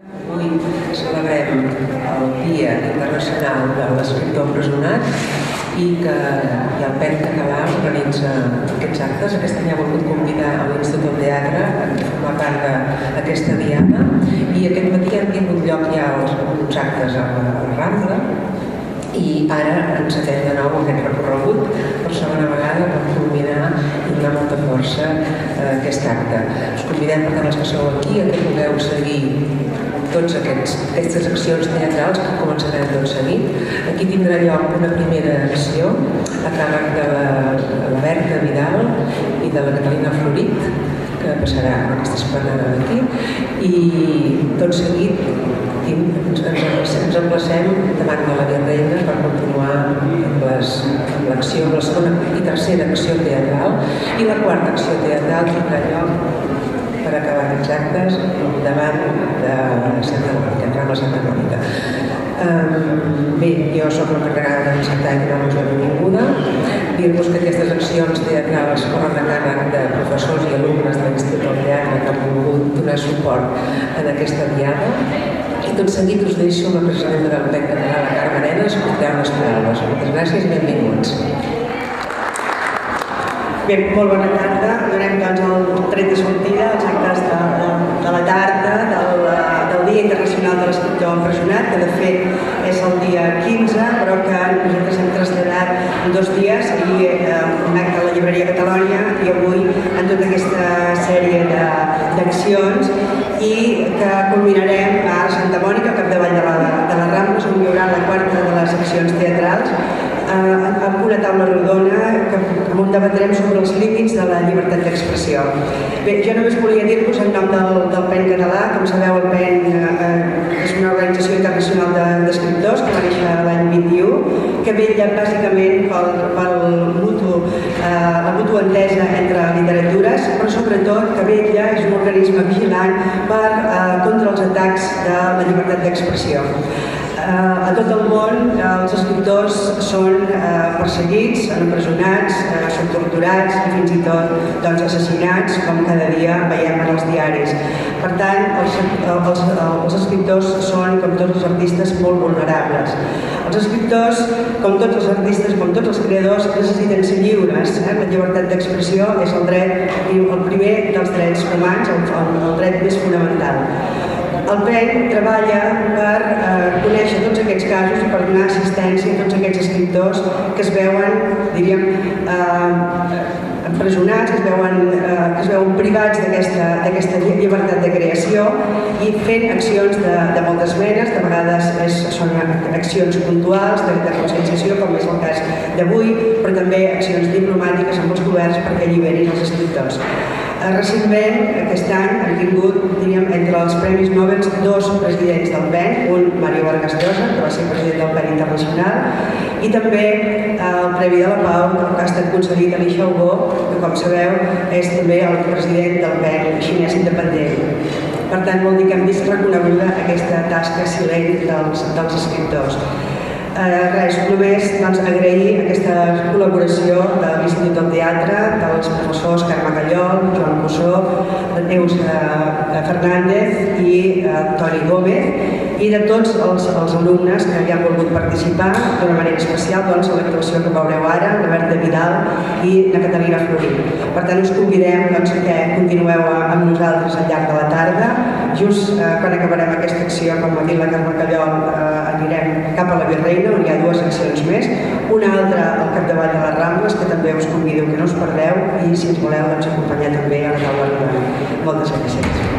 Avui celebrem el Dia Internacional de l'Escriptor Empresonat i que el PEN català organitza aquests actes. Aquest any ha volgut convidar a l'Institut del Teatre a formar part d'aquesta diada i aquest matí han tingut lloc ja uns actes a la Rambla i ara encetem de nou aquest recorregut per segona vegada per culminar i donar molta força a aquest acte. Us convidem per tant els que sou aquí a que pugueu seguir totes aquestes accions teatrals que començarem tot seguit. Aquí tindrà lloc una primera acció a càrrec de la Berta Vidal i de la Catalina Florit, que passarà aquesta setmana aquí, i tot seguit ens emplacem davant de la Virreina per continuar amb l'acció, amb la segona i tercera acció teatral, i la quarta acció teatral tindrà lloc per acabar aquests actes davant de Santa Mònica, entrant a Santa Mònica. Bé, jo soc l'encarregada d'encetar i donar-vos la benvinguda. Dir-vos que aquestes accions teatrals corren a càrrec de professors i alumnes de l'Institut del Teatre que han volgut donar suport en aquesta diada. I tot seguit us deixo amb la presidenta del PEN català, la Carme Arenas, per dir unes paraules. Moltes gràcies i benvinguts. Bé, molt bona tarda. Donem doncs el tret de sortida als actes de la tarda del Dia Internacional de l'Escriptor Empresonat, que de fet és el dia 15, però que nosaltres hem traslladat en 2 dies, ahir un acte a la Llibreria Catalònia i avui en tota aquesta sèrie d'accions, i que culminarem a Santa Mònica, al capdavall de la Rambla, on hi haurà la quarta de les accions teatrals, amb una taula rodona on debatrem sobre els límits de la llibertat d'expressió. Bé, jo només volia dir-vos en nom del PEN català. Com sabeu, el PEN és una organització internacional d'escriptors que va néixer l'any 21, que vetlla bàsicament per la mútua entesa entre literatures, però sobretot que vetlla, és un organisme vigilant contra els atacs de la llibertat d'expressió. A tot el món els escriptors són perseguits, són empresonats, són torturats i fins i tot assassinats, com cada dia veiem en els diaris. Per tant, els escriptors són, com tots els artistes, molt vulnerables. Els escriptors, com tots els artistes, com tots els creadors, necessiten ser lliures. La llibertat d'expressió és el primer dels drets humans, el dret més fonamental. El PEN treballa per conèixer tots aquests casos i per donar assistència a tots aquests escriptors que es veuen, diríem, empresonats, que es veuen privats d'aquesta llibertat de creació i fent accions de moltes menes. De vegades són accions puntuals de conscienciació, com és el cas d'avui, però també accions diplomàtiques amb els governs perquè alliberin els escriptors. Recentment, aquest any, hem tingut, diríem, entre els Premis Nobel 2 presidents del PEN, un Mario Vargas Llosa, que va ser president del PEN Internacional, i també el Premi de la Pau, que ha estat concedit a Li Xiaobo, que, com sabeu, és també el president del PEN xinès independent. Per tant, vol dir que hem vist reconeguda aquesta tasca silent dels escriptors. Res, només agrair aquesta col·laboració de l'Institut del Teatre, dels professors Carme Callol, Joan Cussó, Neus Fernández i Toni Gómez, i de tots els alumnes que hi han volgut participar d'una manera especial a l'actuació que veureu ara, la Berta Vidal i la Catalina Florit. Per tant, us convidem que continueu amb nosaltres al llarg de la tarda. Just quan acabarem aquesta acció, com ha dit la Carme Callol, anirem cap a la Virreina, on hi ha 2 accions més, una altra al capdavall de les Rambles, que també us convido que no us perdeu, i si ens voleu acompanyar també a la taula rodona. Moltes gràcies.